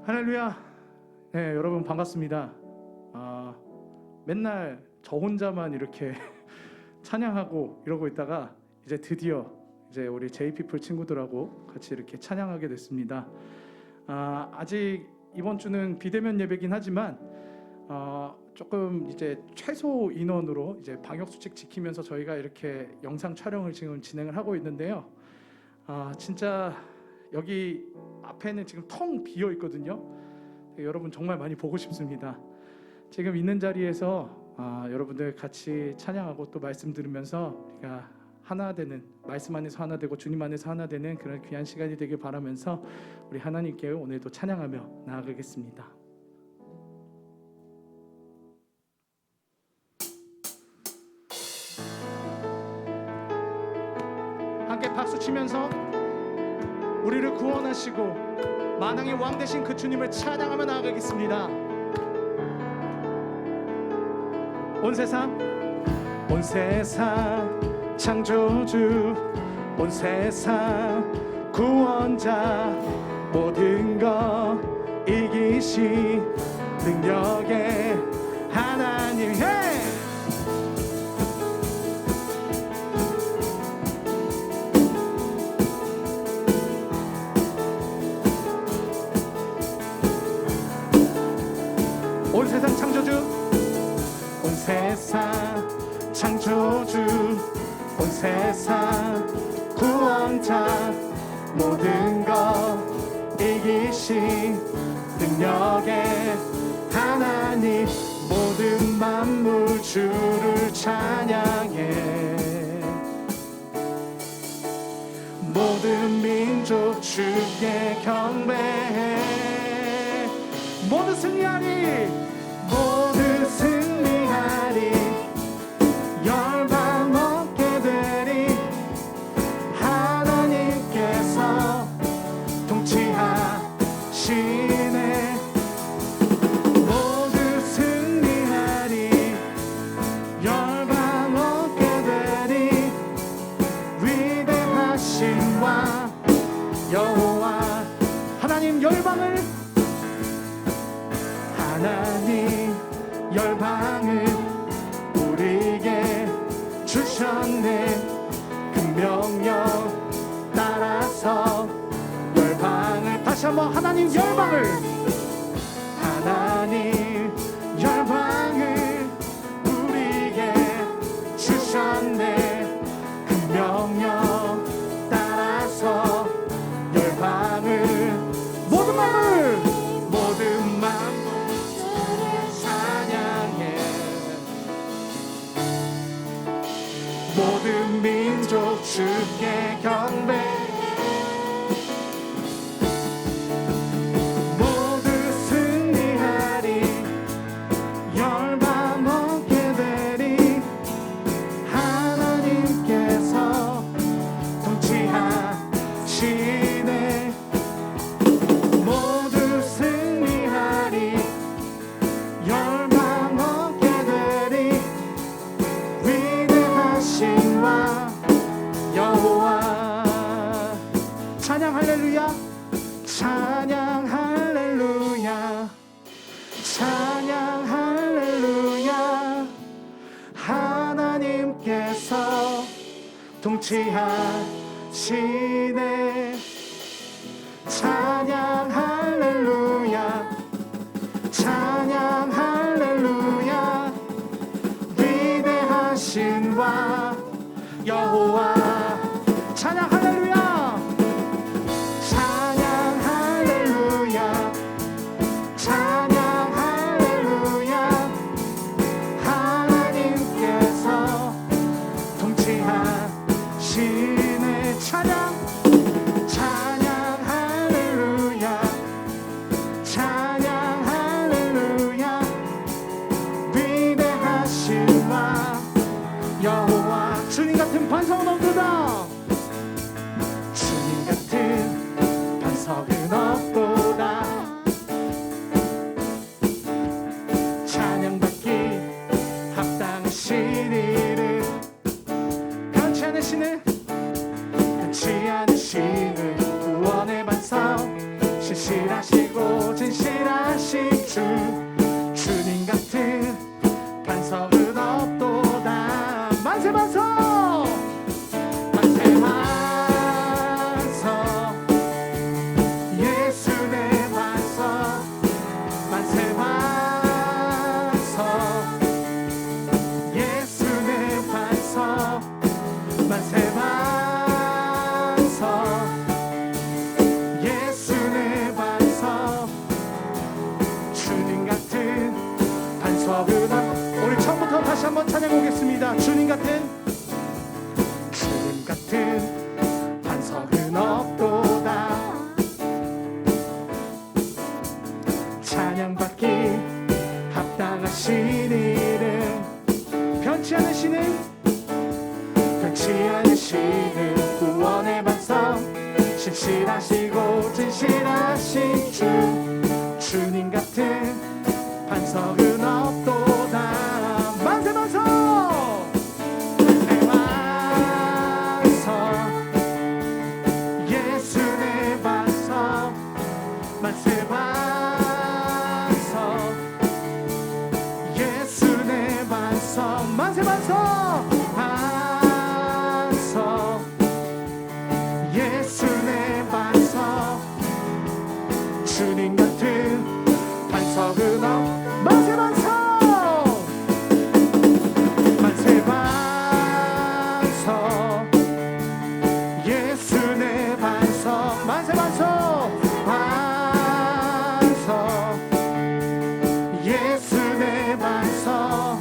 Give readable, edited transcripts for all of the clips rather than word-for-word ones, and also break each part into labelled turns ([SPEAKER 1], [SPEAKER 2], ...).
[SPEAKER 1] 할렐루야. 네, 여러분 반갑습니다. 맨날 저 혼자만 이렇게 찬양하고 이러고 있다가 이제 드디어 이제 우리 제이피플 친구들하고 같이 이렇게 찬양하게 됐습니다. 아직 이번 주는 비대면 예배긴 하지만 조금 이제 최소 인원으로 이제 방역 수칙 지키면서 저희가 이렇게 영상 촬영을 지금 진행을 하고 있는데요. 진짜 여기 앞에는 지금 텅 비어 있거든요. 여러분 정말 많이 보고 싶습니다. 지금 있는 자리에서 여러분들 같이 찬양하고 또 말씀 들으면서 우리가 하나 되는, 말씀 안에서 하나 되고 주님 안에서 하나 되는 그런 귀한 시간이 되길 바라면서 우리 하나님께 오늘도 찬양하며 나아가겠습니다. 함께 박수 치면서 우리를 구원하시고 만왕의 왕 되신 그 주님을 찬양하며 나아가겠습니다. 온 세상 창조주, 온 세상 구원자, 모든 것 이기신 능력의 하나님. 온 세상 창조주, 온 세상 창조주, 온 세상 구원자, 모든 것 이기신 능력의 하나님, 모든 만물 주를 찬양해. 모든 민족 주께 경배해. 모두 승리하리, 모두 승리하리. 열방 얻게 되리. 하나님께서 통치하시네. 모두 승리하리. 열방 얻게 되리. 위대하신 왕 여호와 하나님, 열방을 우리에게 주셨네. 그 명령 따라서 열방을, 다시 한번 하나님 열방을 우리에게 주셨네. 그 명령 따라서 열방을, 모든 만물 찬양해. 모든 민족 주께 경배. 모두 승리하리. 열방 얻게 되리. 하나님께서 통치하시네. 모두 승리하리. 열방 얻게 되리. 위대하신 왕 여호와. 찬양 할렐루야. 찬양 할렐루야. 찬양 할렐루야. 하나님께서 통치하시네. 찬양 할렐루야. 찬양 할렐루야. 위대하신 왕 여호와. 찬양 할렐루야. 찬양 할렐루야. 찬양 할렐루야. 하나님께서 통치하시네. 찬양 할렐루야. 찬양 할렐루야. 위대하신 왕 여호와. 주님 같은 반석은 없도다. 주님 같은 반석은 없도다. 찬양받기 합당하신 이름. 변치 않으시는 구원의 반석, 신실하시고 진실 합당하신 주님 같은 반석은 없도다. 만세 반석 만세 반석 예수 내 반석 만세 반석 예수 내 반석 만세 반석 예수 내 반석 주님 같은 반석은 우리 처음부터 다시 한번 찬양해 보겠습니다. 주님 같은 반석은 없도다. 찬양받기 합당하신 이름 변치 않으시는 구원의 반석 신실하시고 진실하신 주님 같은 반석은 없도다. 만세 반석 만세 반석 예수 내 반석 만세 반석 예수 내 반석 만세 반석 반석 예수 내 반석 주님 같은 반석은 만세 반석 만세 반석 예수 내 반석 만세 반석 반석 예수 내 반석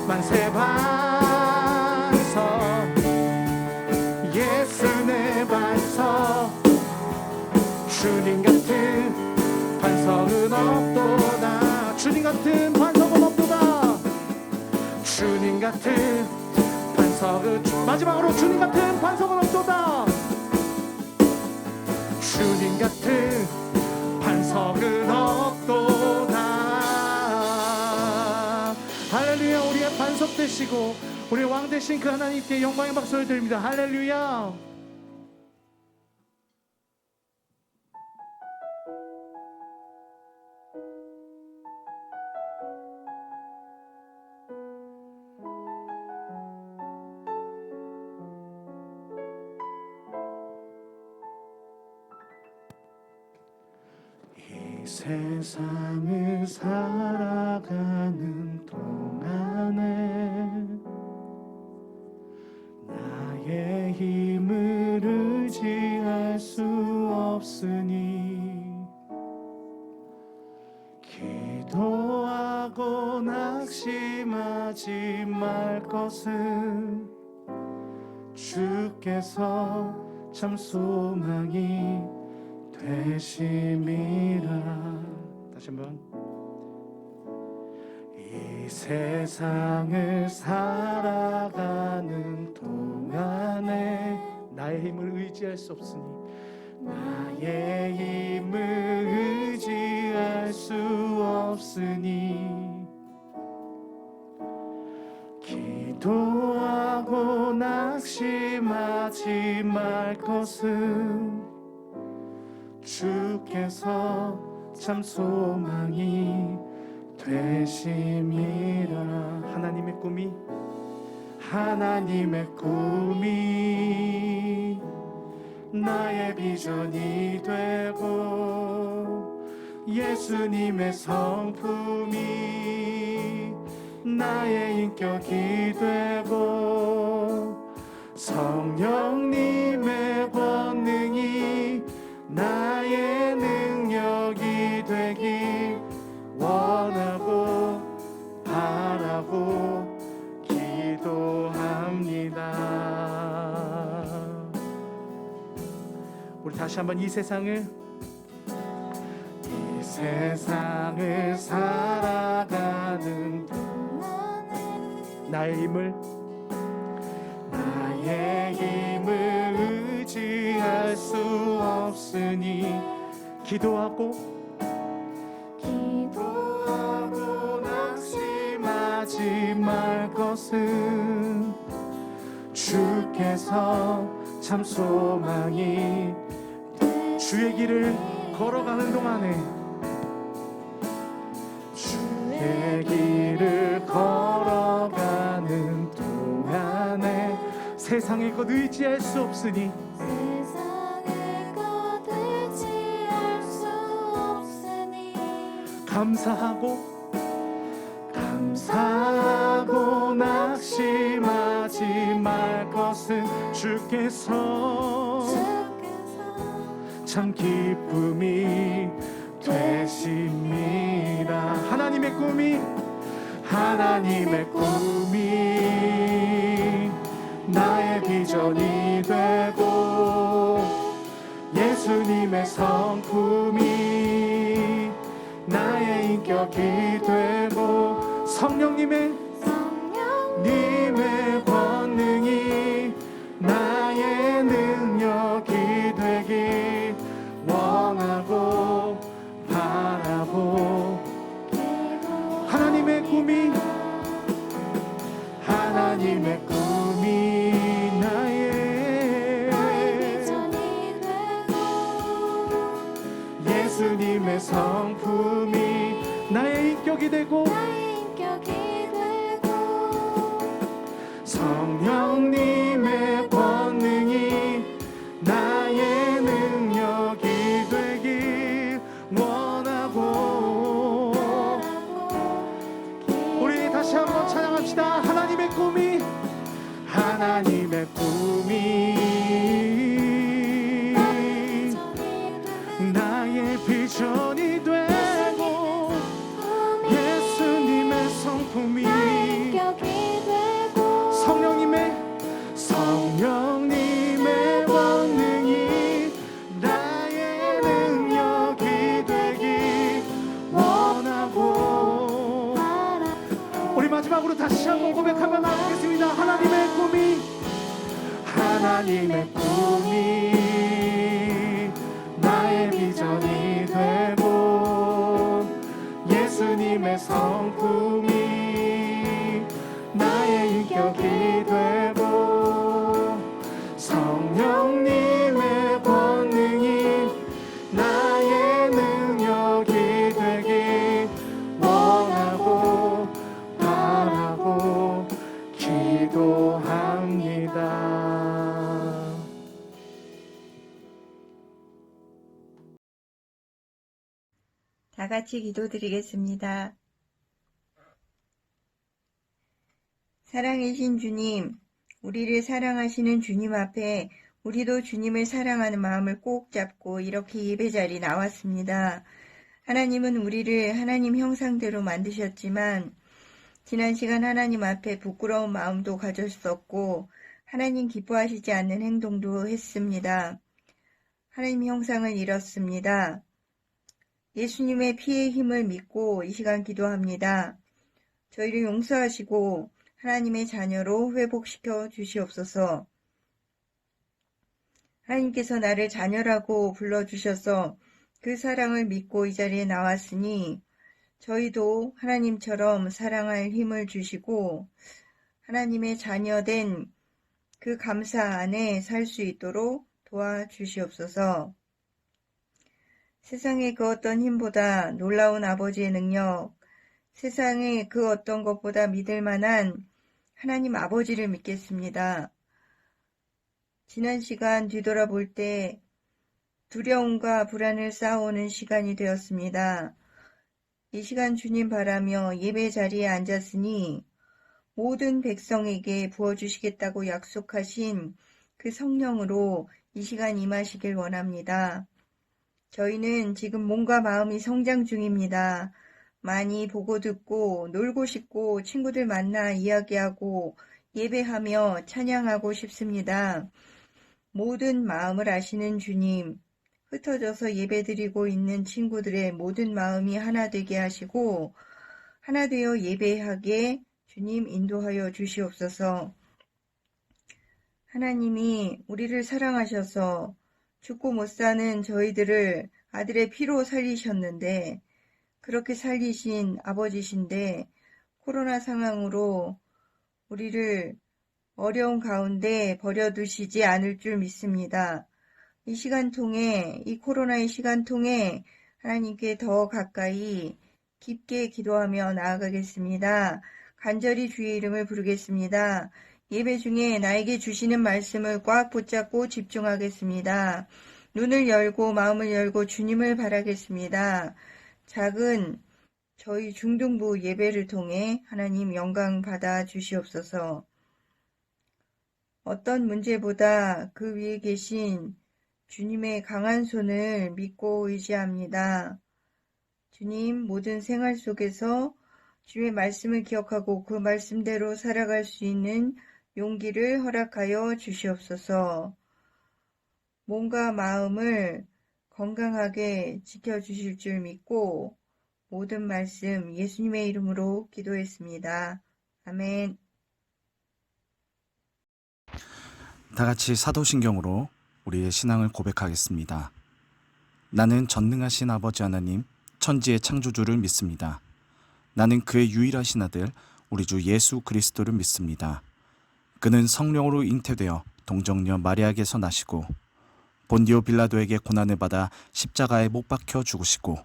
[SPEAKER 1] 만세 반석 예수 내 반석 주님 같은 반석은 없도다. 주님 같은 반석은 없도다. 주님 같은 반석은 마지막으로 주님 같은 반석은 없도다. 주님 같은 반석은 없도다. 할렐루야. 우리의 반석 되시고 우리의 왕 되신 그 하나님께 영광의 박수를 드립니다. 할렐루야. 이 세상을 살아가는 동안에 나의 힘을 의지할 수 없으니 기도하고 낙심하지 말 것은 주께서 참 소망이 되심이라. 다시 한번. 이 세상을 살아가는 동안에 나의 힘을 의지할 수 없으니 나의 힘을 의지할 수 없으니 기도하고 낙심하지 말 것은 주께서 참 소망이 되심이라. 하나님의 꿈이 나의 비전이 되고 예수님의 성품이 나의 인격이 되고 성령님의 권능이 나의 능력이 되기 원하고 바라고 기도합니다. 우리 다시 한번 이 세상을 살아가는 나의 힘을 의지할 수 없으니 기도하고 낙심하지 말 것은 주께서 참 소망이 주의 길을 걸어가는 동안에 내 길을 걸어가는 동안에 세상의 것 의지할 수 없으니 감사하고 낙심하지 말 것은 주께서 참 기쁨이 되십니다. 하나님의 꿈이 나의 비전이 되고 예수님의 성품이 나의 인격이 되고 성령님의 권능이 나의 능력이 되길 원하고 바라고 하나님의 꿈이 나의 비전이 되고 예수님의 성품이 나의 인격이 되고 성령님의 권능이 나의 능력이 되길 원하고 우리 다시 한번 찬양합시다. 하나님의 꿈이 나의 비전이 되고 예수님의 성품이 성령님의 권능이 나의 능력이 되길 원하고 우리 마지막으로 다시 한번 고백하며 나가겠습니다. 하나님의 꿈이 나의 비전이 되고 예수님의 성품이 나의 인격이 되고 성령님의 권능이 나의 능력이 되길 원하고 바라고 기도합니다.
[SPEAKER 2] 다 같이 기도드리겠습니다. 사랑이신 주님, 우리를 사랑하시는 주님 앞에 우리도 주님을 사랑하는 마음을 꼭 잡고 이렇게 예배 자리에 나왔습니다. 하나님은 우리를 하나님 형상대로 만드셨지만 지난 시간 하나님 앞에 부끄러운 마음도 가졌었고 하나님 기뻐하시지 않는 행동도 했습니다. 하나님 형상을 잃었습니다. 예수님의 피의 힘을 믿고 이 시간 기도합니다. 저희를 용서하시고 하나님의 자녀로 회복시켜 주시옵소서. 하나님께서 나를 자녀라고 불러주셔서 그 사랑을 믿고 이 자리에 나왔으니 저희도 하나님처럼 사랑할 힘을 주시고 하나님의 자녀된 그 감사 안에 살 수 있도록 도와주시옵소서. 세상의 그 어떤 힘보다 놀라운 아버지의 능력, 세상의 그 어떤 것보다 믿을 만한 하나님 아버지를 믿겠습니다. 지난 시간 뒤돌아볼 때 두려움과 불안을 쌓아오는 시간이 되었습니다. 이 시간 주님 바라며 예배 자리에 앉았으니 모든 백성에게 부어주시겠다고 약속하신 그 성령으로 이 시간 임하시길 원합니다. 저희는 지금 몸과 마음이 성장 중입니다. 많이 보고 듣고 놀고 싶고 친구들 만나 이야기하고 예배하며 찬양하고 싶습니다. 모든 마음을 아시는 주님, 흩어져서 예배드리고 있는 친구들의 모든 마음이 하나 되게 하시고 하나 되어 예배하게 주님 인도하여 주시옵소서. 하나님이 우리를 사랑하셔서 죽고 못 사는 저희들을 아들의 피로 살리셨는데 그렇게 살리신 아버지신데 코로나 상황으로 우리를 어려운 가운데 버려두시지 않을 줄 믿습니다. 이 시간 통해 이 코로나의 시간 통해 하나님께 더 가까이 깊게 기도하며 나아가겠습니다. 간절히 주의 이름을 부르겠습니다. 예배 중에 나에게 주시는 말씀을 꽉 붙잡고 집중하겠습니다. 눈을 열고 마음을 열고 주님을 바라겠습니다. 작은 저희 중등부 예배를 통해 하나님 영광 받아 주시옵소서. 어떤 문제보다 그 위에 계신 주님의 강한 손을 믿고 의지합니다. 주님, 모든 생활 속에서 주의 말씀을 기억하고 그 말씀대로 살아갈 수 있는 용기를 허락하여 주시옵소서. 몸과 마음을 건강하게 지켜주실 줄 믿고 모든 말씀 예수님의 이름으로 기도했습니다. 아멘.
[SPEAKER 3] 다 같이 사도신경으로 우리의 신앙을 고백하겠습니다. 나는 전능하신 아버지 하나님, 천지의 창조주를 믿습니다. 나는 그의 유일하신 아들, 우리 주 예수 그리스도를 믿습니다. 그는 성령으로 잉태되어 동정녀 마리아에게서 나시고 본디오 빌라도에게 고난을 받아 십자가에 못 박혀 죽으시고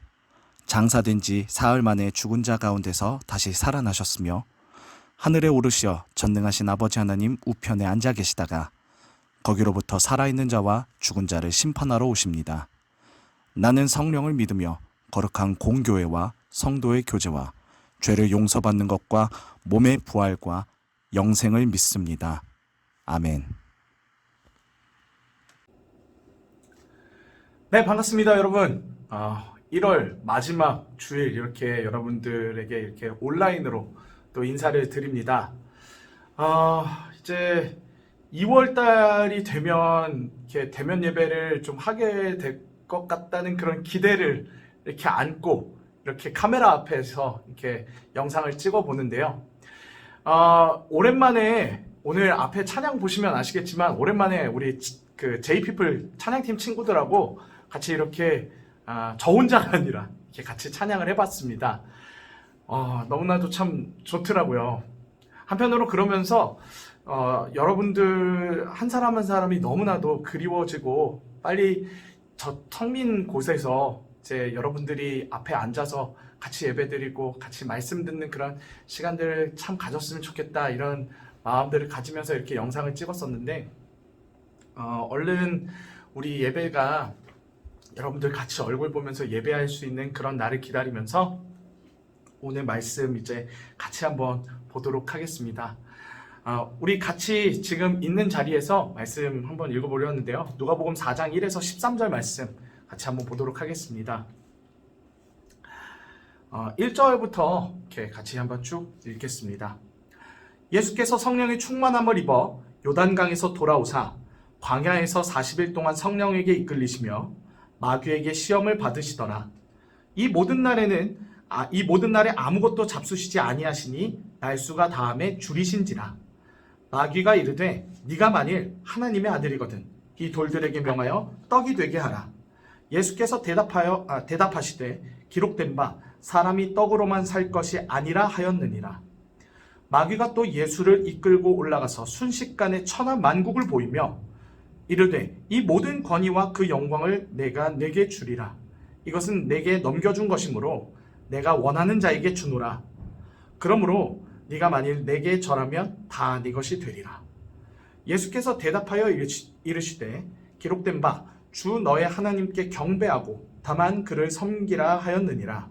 [SPEAKER 3] 장사된 지 사흘 만에 죽은 자 가운데서 다시 살아나셨으며 하늘에 오르시어 전능하신 아버지 하나님 우편에 앉아 계시다가 거기로부터 살아있는 자와 죽은 자를 심판하러 오십니다. 나는 성령을 믿으며 거룩한 공교회와 성도의 교제와 죄를 용서받는 것과 몸의 부활과 영생을 믿습니다. 아멘.
[SPEAKER 1] 네, 반갑습니다, 여러분. 1월 마지막 주일 이렇게 여러분들에게 이렇게 온라인으로 또 인사를 드립니다. 이제 2월 달이 되면 이렇게 대면 예배를 좀 하게 될 것 같다는 그런 기대를 이렇게 안고 이렇게 카메라 앞에서 이렇게 영상을 찍어 보는데요. 오랜만에 오늘 앞에 찬양 보시면 아시겠지만 오랜만에 우리 그 제이피플 찬양팀 친구들하고 같이 이렇게 저 혼자가 아니라 이렇게 같이 찬양을 해봤습니다. 너무나도 참 좋더라고요. 한편으로 그러면서 여러분들 한 사람 한 사람이 너무나도 그리워지고 빨리 저 텅 빈 곳에서 이제 여러분들이 앞에 앉아서 같이 예배드리고 같이 말씀 듣는 그런 시간들을 참 가졌으면 좋겠다 이런 마음들을 가지면서 이렇게 영상을 찍었었는데 얼른 우리 예배가 여러분들 같이 얼굴 보면서 예배할 수 있는 그런 날을 기다리면서 오늘 말씀 이제 같이 한번 보도록 하겠습니다. 우리 같이 지금 있는 자리에서 말씀 한번 읽어보려 하는데요. 누가복음 4장 1에서 13절 말씀 같이 한번 보도록 하겠습니다. 1절부터 이렇게 같이 한번 쭉 읽겠습니다. 예수께서 성령의 충만함을 입어 요단강에서 돌아오사 광야에서 40일 동안 성령에게 이끌리시며 마귀에게 시험을 받으시더라. 이 모든 날에 아무것도 잡수시지 아니하시니 날수가 다함에 줄이신지라. 마귀가 이르되 네가 만일 하나님의 아들이거든 이 돌들에게 명하여 떡이 되게 하라. 예수께서 대답하시되 기록된 바 사람이 떡으로만 살 것이 아니라 하였느니라. 마귀가 또 예수를 이끌고 올라가서 순식간에 천하 만국을 보이며 이르되 이 모든 권위와 그 영광을 내가 네게 주리라. 이것은 내게 넘겨준 것이므로 내가 원하는 자에게 주노라. 그러므로 네가 만일 내게 절하면 다 네 것이 되리라. 예수께서 대답하여 이르시되 기록된 바 주 너의 하나님께 경배하고 다만 그를 섬기라 하였느니라.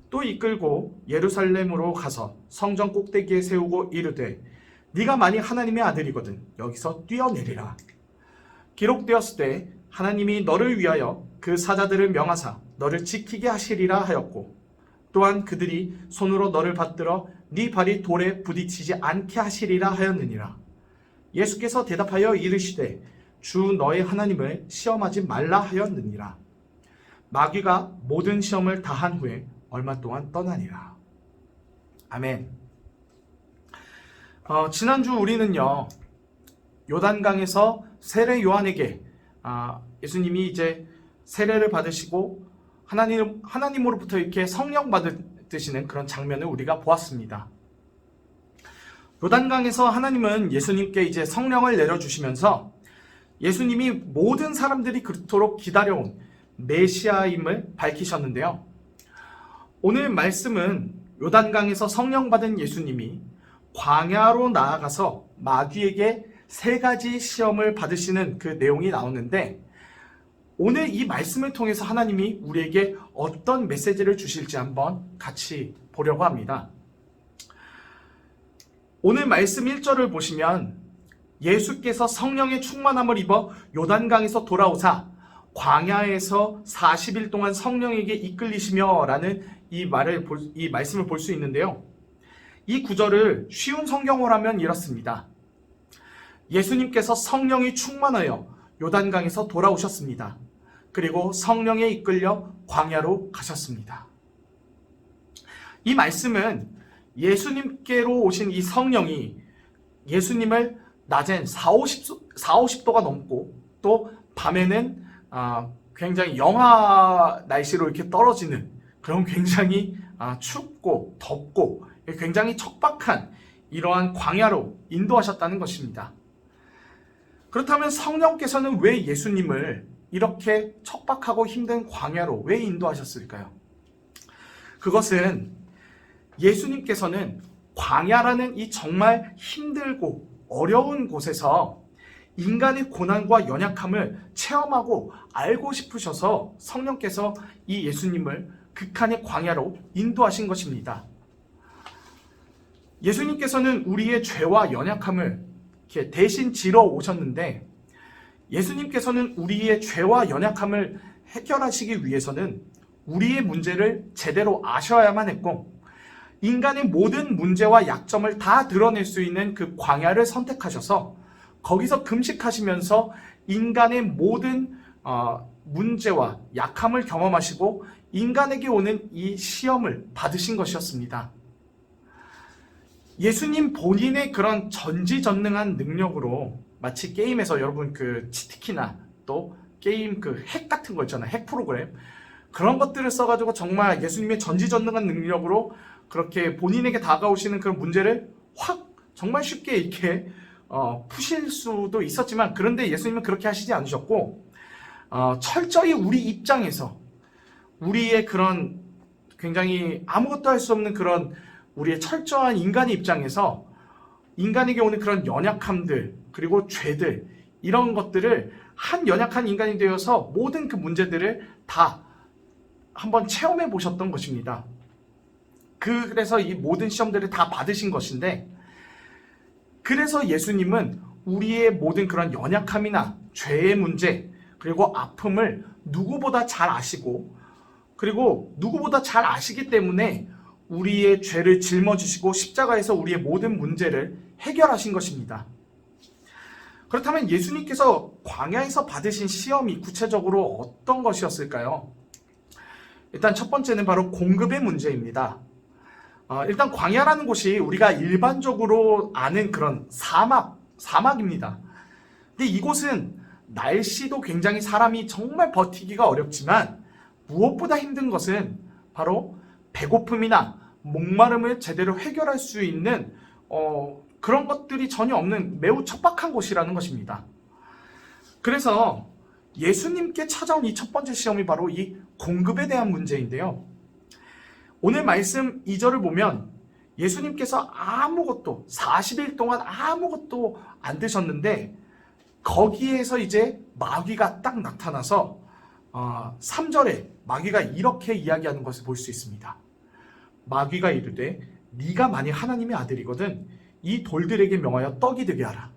[SPEAKER 1] 또 이끌고 예루살렘으로 가서 성전 꼭대기에 세우고 이르되 네가 만일 하나님의 아들이거든 여기서 뛰어내리라. 기록되었을 때 하나님이 너를 위하여 그 사자들을 명하사 너를 지키게 하시리라 하였고 또한 그들이 손으로 너를 받들어 네 발이 돌에 부딪히지 않게 하시리라 하였느니라. 예수께서 대답하여 이르시되 주 너의 하나님을 시험하지 말라 하였느니라. 마귀가 모든 시험을 다한 후에 얼마 동안 떠나니라. 아멘. 지난주 우리는요 요단강에서 세례 요한에게 예수님이 이제 세례를 받으시고 하나님으로부터 이렇게 성령 받으시는 그런 장면을 우리가 보았습니다. 요단강에서 하나님은 예수님께 이제 성령을 내려주시면서 예수님이 모든 사람들이 그토록 기다려온 메시아임을 밝히셨는데요.
[SPEAKER 3] 오늘 말씀은 요단강에서 성령 받은 예수님이 광야로 나아가서 마귀에게 3가지 시험을 받으시는 그 내용이 나오는데, 오늘 이 말씀을 통해서 하나님이 우리에게 어떤 메시지를 주실지 한번 같이 보려고 합니다. 오늘 말씀 1절을 보시면 예수께서 성령의 충만함을 입어 요단강에서 돌아오사 광야에서 40일 동안 성령에게 이끌리시며 라는 이 말씀을 볼 수 있는데요. 이 구절을 쉬운 성경어로 하면 이렇습니다. 예수님께서 성령이 충만하여 요단강에서 돌아오셨습니다. 그리고 성령에 이끌려 광야로 가셨습니다. 이 말씀은 예수님께로 오신 이 성령이 예수님을 낮엔 40~50도가 넘고 또 밤에는 굉장히 영하 날씨로 이렇게 떨어지는 그런 굉장히 춥고 덥고 굉장히 척박한 이러한 광야로 인도하셨다는 것입니다. 그렇다면 성령께서는 왜 예수님을 이렇게 척박하고 힘든 광야로 왜 인도하셨을까요? 그것은 예수님께서는 광야라는 이 정말 힘들고 어려운 곳에서 인간의 고난과 연약함을 체험하고 알고 싶으셔서 성령께서 이 예수님을 극한의 광야로 인도하신 것입니다. 예수님께서는 우리의 죄와 연약함을 이렇게 대신 지러 오셨는데, 예수님께서는 우리의 죄와 연약함을 해결하시기 위해서는 우리의 문제를 제대로 아셔야만 했고, 인간의 모든 문제와 약점을 다 드러낼 수 있는 그 광야를 선택하셔서 거기서 금식하시면서 인간의 모든 문제와 약함을 경험하시고 인간에게 오는 이 시험을 받으신 것이었습니다. 예수님 본인의 그런 전지전능한 능력으로, 마치 게임에서 여러분 그 치트키나 또 게임 그 핵 같은 거 있잖아요. 핵 프로그램. 그런 것들을 써가지고 정말 예수님의 전지전능한 능력으로 그렇게 본인에게 다가오시는 그런 문제를 확 정말 쉽게 이렇게 푸실 수도 있었지만, 그런데 예수님은 그렇게 하시지 않으셨고 철저히 우리 입장에서 우리의 그런 굉장히 아무것도 할 수 없는 그런 우리의 철저한 인간의 입장에서 인간에게 오는 그런 연약함들 그리고 죄들, 이런 것들을 한 연약한 인간이 되어서 모든 그 문제들을 다 한번 체험해 보셨던 것입니다. 그래서 이 모든 시험들을 다 받으신 것인데, 그래서 예수님은 우리의 모든 그런 연약함이나 죄의 문제 그리고 아픔을 누구보다 잘 아시고, 그리고 누구보다 잘 아시기 때문에 우리의 죄를 짊어지시고 십자가에서 우리의 모든 문제를 해결하신 것입니다. 그렇다면 예수님께서 광야에서 받으신 시험이 구체적으로 어떤 것이었을까요? 일단 첫 번째는 바로 공급의 문제입니다. 일단 광야라는 곳이 우리가 일반적으로 아는 그런 사막입니다. 근데 이곳은 날씨도 굉장히 사람이 정말 버티기가 어렵지만, 무엇보다 힘든 것은 바로 배고픔이나 목마름을 제대로 해결할 수 있는 그런 것들이 전혀 없는 매우 척박한 곳이라는 것입니다. 그래서 예수님께 찾아온 이 첫 번째 시험이 바로 이 공급에 대한 문제인데요. 오늘 말씀 2절을 보면 예수님께서 40일 동안 아무것도 안 드셨는데, 거기에서 이제 마귀가 딱 나타나서 3절에 마귀가 이렇게 이야기하는 것을 볼 수 있습니다. 마귀가 이르되 네가 만일 하나님의 아들이거든 이 돌들에게 명하여 떡이 되게 하라.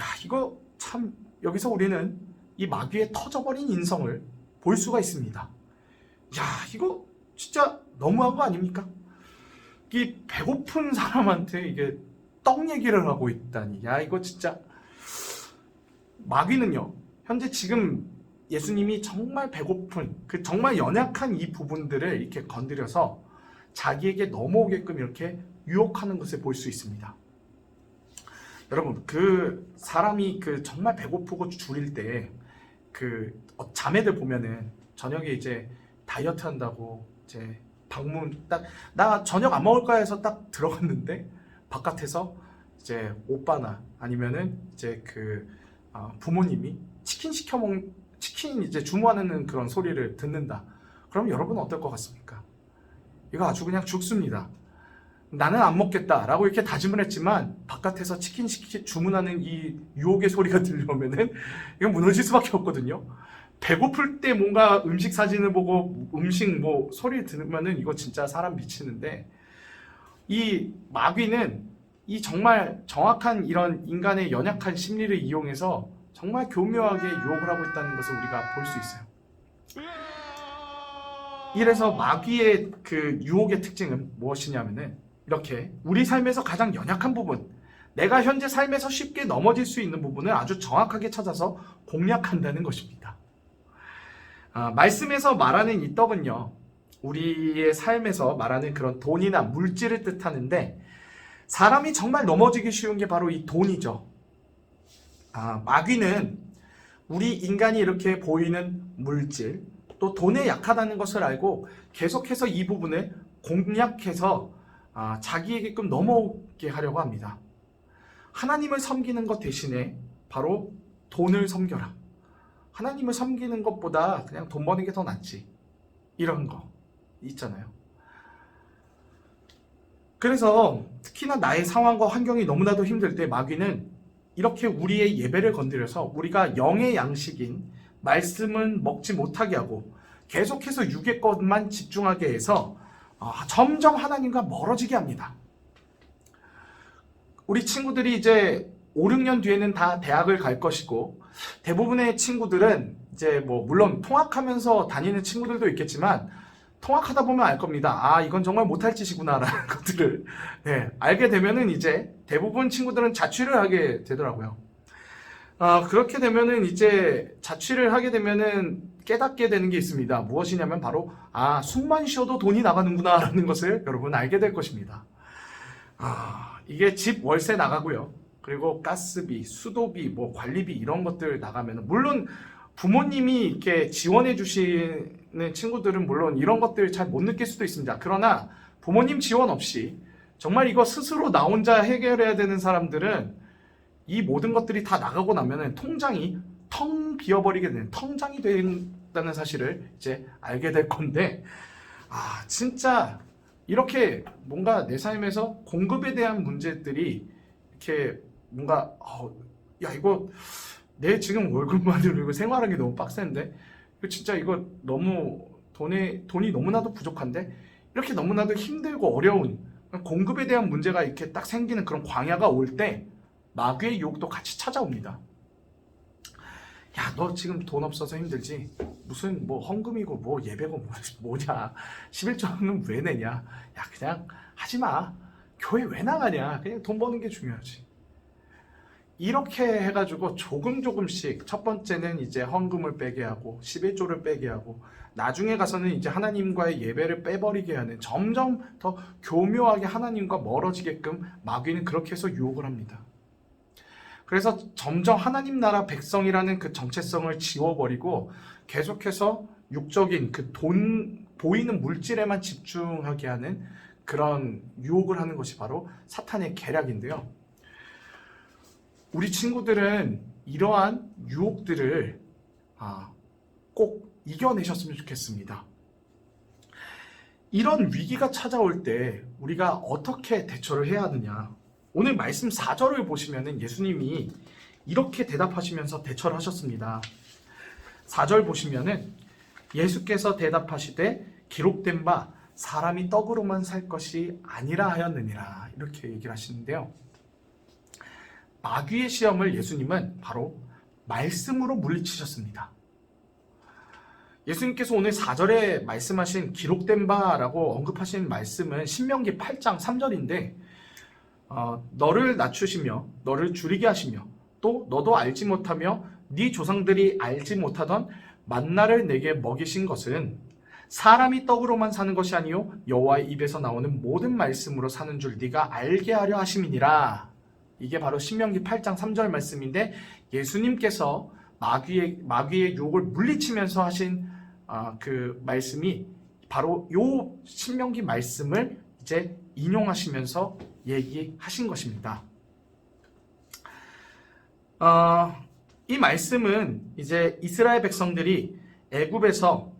[SPEAKER 3] 야, 이거 참, 여기서 우리는 이 마귀의 터져버린 인성을 볼 수가 있습니다. 야, 이거 진짜 너무한 거 아닙니까? 이 배고픈 사람한테 이게 떡 얘기를 하고 있다니. 야, 이거 진짜. 마귀는요, 현재 지금 예수님이 정말 배고픈 그 정말 연약한 이 부분들을 이렇게 건드려서 자기에게 넘어오게끔 이렇게 유혹하는 것을 볼 수 있습니다. 여러분, 그 사람이 그 정말 배고프고 줄일 때 그 자매들 보면은 저녁에 이제 다이어트 한다고 이제 방문 나 저녁 안 먹을 거야 해서 딱 들어갔는데 바깥에서 이제 오빠나 아니면은 이제 그 부모님이 치킨 이제 주문하는 그런 소리를 듣는다. 그럼 여러분은 어떨 것 같습니까?
[SPEAKER 1] 이거 아주 그냥 죽습니다. 나는 안 먹겠다라고 이렇게 다짐을 했지만 바깥에서 치킨 주문하는 이 유혹의 소리가 들려오면은 이건 무너질 수밖에 없거든요. 배고플 때 뭔가 음식 사진을 보고 음식 뭐 소리 들으면은 이거 진짜 사람 미치는데, 이 마귀는 이 정말 정확한 이런 인간의 연약한 심리를 이용해서 정말 교묘하게 유혹을 하고 있다는 것을 우리가 볼 수 있어요. 이래서 마귀의 그 유혹의 특징은 무엇이냐면은 이렇게 우리 삶에서 가장 연약한 부분, 내가 현재 삶에서 쉽게 넘어질 수 있는 부분을 아주 정확하게 찾아서 공략한다는 것입니다. 말씀에서 말하는 이 떡은요, 우리의 삶에서 말하는 그런 돈이나 물질을 뜻하는데, 사람이 정말 넘어지기 쉬운 게 바로 이 돈이죠. 마귀는 우리 인간이 이렇게 보이는 물질, 또 돈에 약하다는 것을 알고 계속해서 이 부분을 공략해서 자기에게끔 넘어오게 하려고 합니다. 하나님을 섬기는 것 대신에 바로 돈을 섬겨라. 하나님을 섬기는 것보다 그냥 돈 버는 게 더 낫지. 이런 거 있잖아요. 그래서 특히나 나의 상황과 환경이 너무나도 힘들 때 마귀는 이렇게 우리의 예배를 건드려서 우리가 영의 양식인 말씀은 먹지 못하게 하고 계속해서 육의 것만 집중하게 해서 점점 하나님과 멀어지게 합니다. 우리 친구들이 이제 5, 6년 뒤에는 다 대학을 갈 것이고, 대부분의 친구들은 이제 뭐 물론 통학하면서 다니는 친구들도 있겠지만 통학하다 보면 알 겁니다. 이건 정말 못할 짓이구나 라는 것들을 알게 되면은 이제 대부분 친구들은 자취를 하게 되더라고요. 그렇게 되면은 이제 자취를 하게 되면은 깨닫게 되는 게 있습니다. 무엇이냐면 바로 숨만 쉬어도 돈이 나가는구나 라는 것을 여러분 알게 될 것입니다. 이게 집 월세 나가고요. 그리고 가스비, 수도비, 뭐 관리비 이런 것들 나가면, 물론 부모님이 이렇게 지원해 주시는 친구들은 물론 이런 것들 잘 못 느낄 수도 있습니다. 그러나 부모님 지원 없이 정말 이거 스스로 나 혼자 해결해야 되는 사람들은 이 모든 것들이 다 나가고 나면은 통장이 텅 비어버리게 되는, 텅장이 된다는 사실을 이제 알게 될 건데, 진짜 이렇게 뭔가 내 삶에서 공급에 대한 문제들이 이렇게 뭔가 이거 내 지금 월급만으로 이거 생활하기 너무 빡센데, 이거 진짜 이거 너무 돈이 너무나도 부족한데, 이렇게 너무나도 힘들고 어려운 공급에 대한 문제가 이렇게 딱 생기는 그런 광야가 올 때 마귀의 유혹도 같이 찾아옵니다. 야, 너 지금 돈 없어서 힘들지? 무슨 뭐 헌금이고 뭐 예배고 뭐냐? 11조는 왜 내냐? 야, 그냥 하지 마. 교회 왜 나가냐? 그냥 돈 버는 게 중요하지. 이렇게 해가지고 조금씩, 첫 번째는 이제 헌금을 빼게 하고 11조를 빼게 하고, 나중에 가서는 이제 하나님과의 예배를 빼버리게 하는, 점점 더 교묘하게 하나님과 멀어지게끔 마귀는 그렇게 해서 유혹을 합니다. 그래서 점점 하나님 나라 백성이라는 그 정체성을 지워버리고 계속해서 육적인 그 돈, 보이는 물질에만 집중하게 하는 그런 유혹을 하는 것이 바로 사탄의 계략인데요. 우리 친구들은 이러한 유혹들을 꼭 이겨내셨으면 좋겠습니다. 이런 위기가 찾아올 때 우리가 어떻게 대처를 해야 하느냐. 오늘 말씀 4절을 보시면 예수님이 이렇게 대답하시면서 대처를 하셨습니다. 4절 보시면은 예수께서 대답하시되 기록된 바 사람이 떡으로만 살 것이 아니라 하였느니라, 이렇게 얘기를 하시는데요. 마귀의 시험을 예수님은 바로 말씀으로 물리치셨습니다. 예수님께서 오늘 4절에 말씀하신 기록된 바라고 언급하신 말씀은 신명기 8장 3절인데, 너를 낮추시며 너를 줄이게 하시며 또 너도 알지 못하며 네 조상들이 알지 못하던 만나를 내게 먹이신 것은 사람이 떡으로만 사는 것이 아니요 여호와의 입에서 나오는 모든 말씀으로 사는 줄 네가 알게 하려 하심이니라. 이게 바로 신명기 8장 3절 말씀인데, 예수님께서 마귀의 유혹을 물리치면서 하신 그 말씀이 바로 요 신명기 말씀을 이제 인용하시면서 얘기하신 것입니다. 이 말씀은 이제 이스라엘 백성들이 애굽에서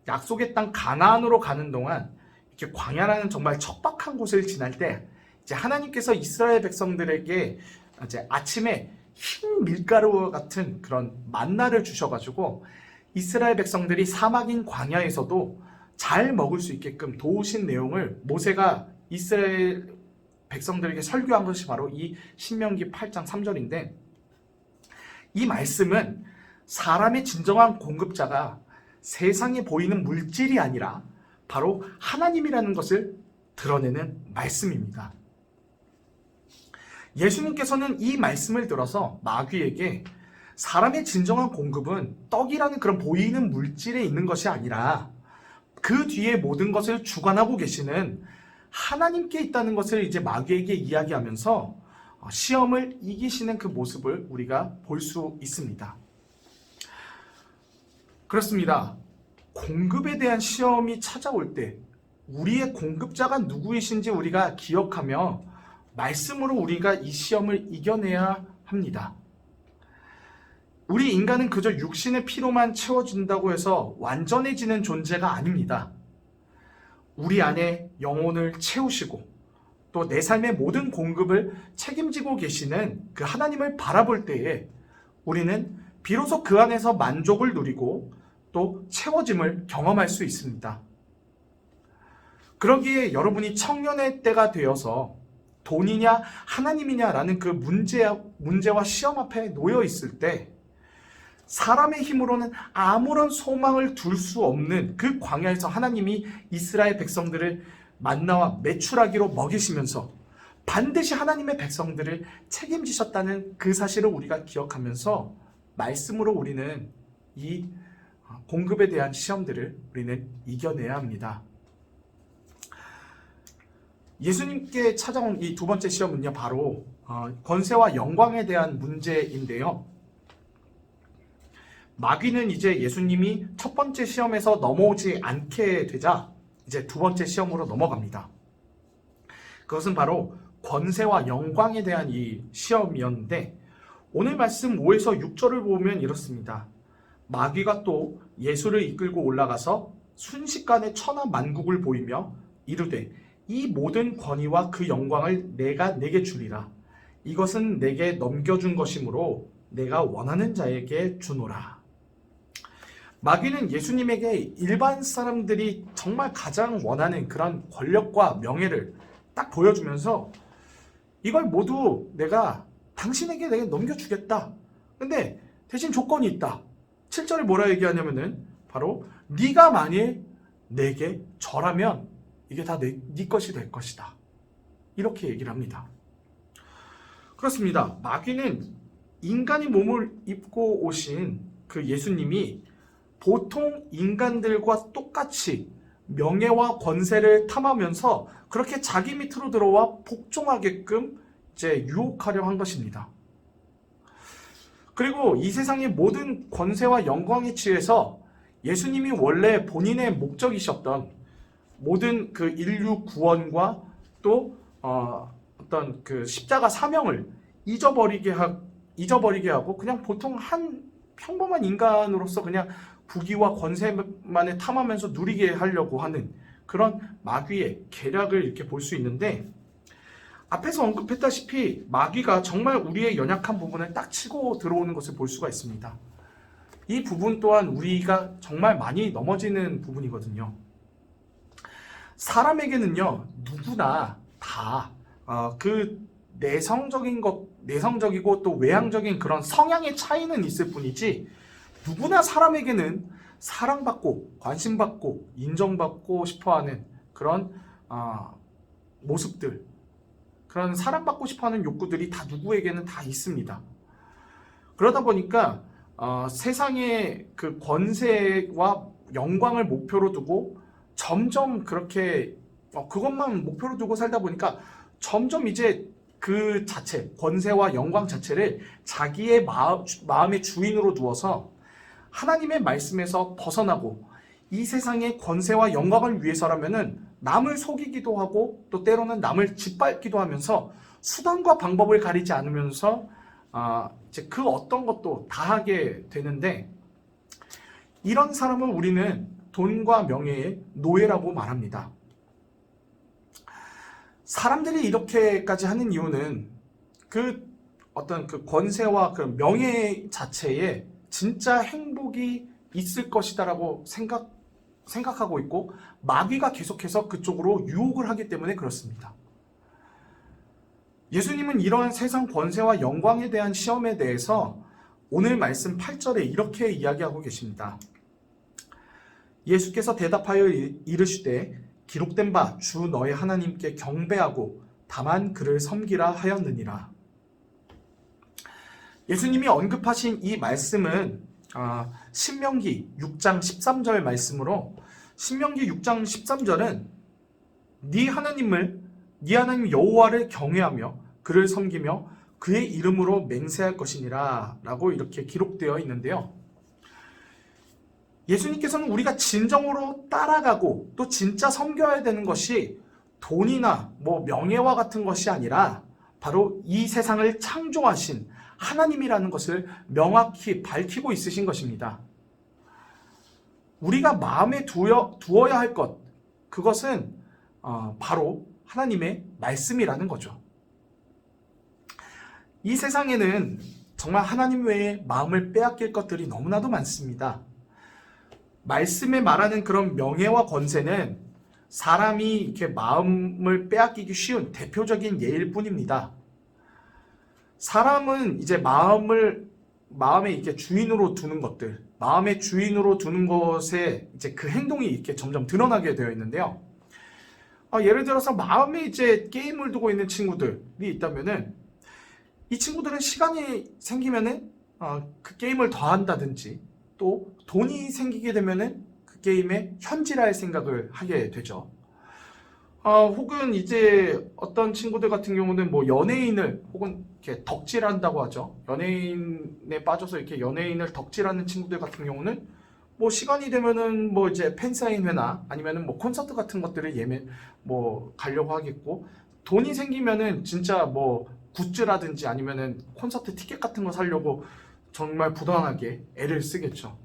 [SPEAKER 1] 약속의 땅 가나안으로 가는 동안
[SPEAKER 4] 이렇게 광야라는 정말 척박한 곳을 지날 때 이제 하나님께서 이스라엘 백성들에게 이제 아침에 흰 밀가루와 같은 그런 만나를 주셔가지고 이스라엘 백성들이 사막인 광야에서도 잘 먹을 수 있게끔 도우신 내용을 모세가 이스라엘 백성들에게 설교한 것이 바로 이 신명기 8장 3절인데, 이 말씀은 사람의 진정한 공급자가 세상에 보이는 물질이 아니라 바로 하나님이라는 것을 드러내는 말씀입니다. 예수님께서는 이 말씀을 들어서 마귀에게 사람의 진정한 공급은 떡이라는 그런 보이는 물질에 있는 것이 아니라 그 뒤에 모든 것을 주관하고 계시는 하나님께 있다는 것을 이제 마귀에게 이야기하면서 시험을 이기시는 그 모습을 우리가 볼 수 있습니다. 그렇습니다. 공급에 대한 시험이 찾아올 때 우리의 공급자가 누구이신지 우리가 기억하며 말씀으로 우리가 이 시험을 이겨내야 합니다. 우리 인간은 그저 육신의 피로만 채워진다고 해서 완전해지는 존재가 아닙니다. 우리 안에 영혼을 채우시고 또 내 삶의 모든 공급을 책임지고 계시는 그 하나님을 바라볼 때에 우리는 비로소 그 안에서 만족을 누리고 또 채워짐을 경험할 수 있습니다. 그러기에 여러분이 청년의 때가 되어서 돈이냐 하나님이냐라는 그 문제와 시험 앞에 놓여 있을 때 사람의 힘으로는 아무런 소망을 둘 수 없는 그 광야에서 하나님이 이스라엘 백성들을 만나와 메추라기로 먹이시면서 반드시 하나님의 백성들을 책임지셨다는 그 사실을 우리가 기억하면서 말씀으로 우리는 이 공급에 대한 시험들을 우리는 이겨내야 합니다. 예수님께 찾아온 이 두 번째 시험은요, 바로 권세와 영광에 대한 문제인데요. 마귀는 이제 예수님이 첫 번째 시험에서 넘어오지 않게 되자 이제 두 번째 시험으로 넘어갑니다. 그것은 바로 권세와 영광에 대한 이 시험이었는데, 오늘 말씀 5에서 6절을 보면 이렇습니다. 마귀가 또 예수를 이끌고 올라가서 순식간에 천하 만국을 보이며 이르되 이 모든 권위와 그 영광을 내가 내게 주리라. 이것은 내게 넘겨준 것이므로 내가 원하는 자에게 주노라. 마귀는 예수님에게 일반 사람들이 정말 가장 원하는 그런 권력과 명예를 딱 보여주면서 이걸 모두 내가 당신에게 내가 넘겨주겠다. 근데 대신 조건이 있다. 7절에 뭐라 얘기하냐면은 바로 네가 만일 내게 절하면 이게 다 네 것이 될 것이다. 이렇게 얘기를 합니다. 그렇습니다. 마귀는 인간의 몸을 입고 오신 그 예수님이 보통 인간들과 똑같이 명예와 권세를 탐하면서 그렇게 자기 밑으로 들어와 복종하게끔 이제 유혹하려 한 것입니다. 그리고 이 세상의 모든 권세와 영광에 취해서 예수님이 원래 본인의 목적이셨던 모든 그 인류 구원과 또 어떤 그 십자가 사명을 잊어버리게 하고 그냥 보통 한 평범한 인간으로서 그냥 부귀와 권세만을 탐하면서 누리게 하려고 하는 그런 마귀의 계략을 이렇게 볼 수 있는데, 앞에서 언급했다시피 마귀가 정말 우리의 연약한 부분을 딱 치고 들어오는 것을 볼 수가 있습니다. 이 부분 또한 우리가 정말 많이 넘어지는 부분이거든요. 사람에게는요, 누구나 다 그 내성적이고 또 외향적인 그런 성향의 차이는 있을 뿐이지, 누구나 사람에게는 사랑받고 관심받고 인정받고 싶어하는 그런 모습들, 그런 사랑받고 싶어하는 욕구들이 다 누구에게는 다 있습니다. 그러다 보니까 세상의 그 권세와 영광을 목표로 두고 점점 그렇게 그것만 목표로 두고 살다 보니까 점점 이제 그 자체, 권세와 영광 자체를 자기의 마음의 주인으로 두어서 하나님의 말씀에서 벗어나고 이 세상의 권세와 영광을 위해서라면은 남을 속이기도 하고 또 때로는 남을 짓밟기도 하면서 수단과 방법을 가리지 않으면서 이제 그 어떤 것도 다 하게 되는데, 이런 사람은 우리는 돈과 명예의 노예라고 말합니다. 사람들이 이렇게까지 하는 이유는 그 어떤 그 권세와 그 명예 자체에 진짜 행복이 있을 것이다라고 생각하고 있고 마귀가 계속해서 그쪽으로 유혹을 하기 때문에 그렇습니다. 예수님은 이러한 세상 권세와 영광에 대한 시험에 대해서 오늘 말씀 8절에 이렇게 이야기하고 계십니다. 예수께서 대답하여 이르시되 기록된 바 주 너의 하나님께 경배하고 다만 그를 섬기라 하였느니라. 예수님이 언급하신 이 말씀은 신명기 6장 13절 말씀으로, 신명기 6장 13절은 네 하나님 여호와를 경외하며 그를 섬기며 그의 이름으로 맹세할 것이니라 라고 이렇게 기록되어 있는데요. 예수님께서는 우리가 진정으로 따라가고 또 진짜 섬겨야 되는 것이 돈이나 명예와 같은 것이 아니라 바로 이 세상을 창조하신 하나님이라는 것을 명확히 밝히고 있으신 것입니다. 우리가 마음에 두어야 할 것, 그것은 바로 하나님의 말씀이라는 거죠. 이 세상에는 정말 하나님 외에 마음을 빼앗길 것들이 너무나도 많습니다. 말씀에 말하는 그런 명예와 권세는 사람이 이렇게 마음을 빼앗기기 쉬운 대표적인 예일 뿐입니다. 사람은 이제 마음에 이렇게 주인으로 두는 것들, 마음의 주인으로 두는 것에 이제 그 행동이 이렇게 점점 드러나게 되어 있는데요. 예를 들어서 마음에 이제 게임을 두고 있는 친구들이 있다면은 이 친구들은 시간이 생기면은 그 게임을 더 한다든지 또 돈이 생기게 되면은 그 게임에 현질할 생각을 하게 되죠. 혹은 이제 어떤 친구들 같은 경우는 연예인을 혹은 이렇게 덕질한다고 하죠. 연예인에 빠져서 이렇게 연예인을 덕질하는 친구들 같은 경우는 시간이 되면은 이제 팬사인회나 아니면은 콘서트 같은 것들을 가려고 하겠고, 돈이 생기면은 진짜 굿즈라든지 아니면은 콘서트 티켓 같은 거 사려고 정말 부단하게 애를 쓰겠죠.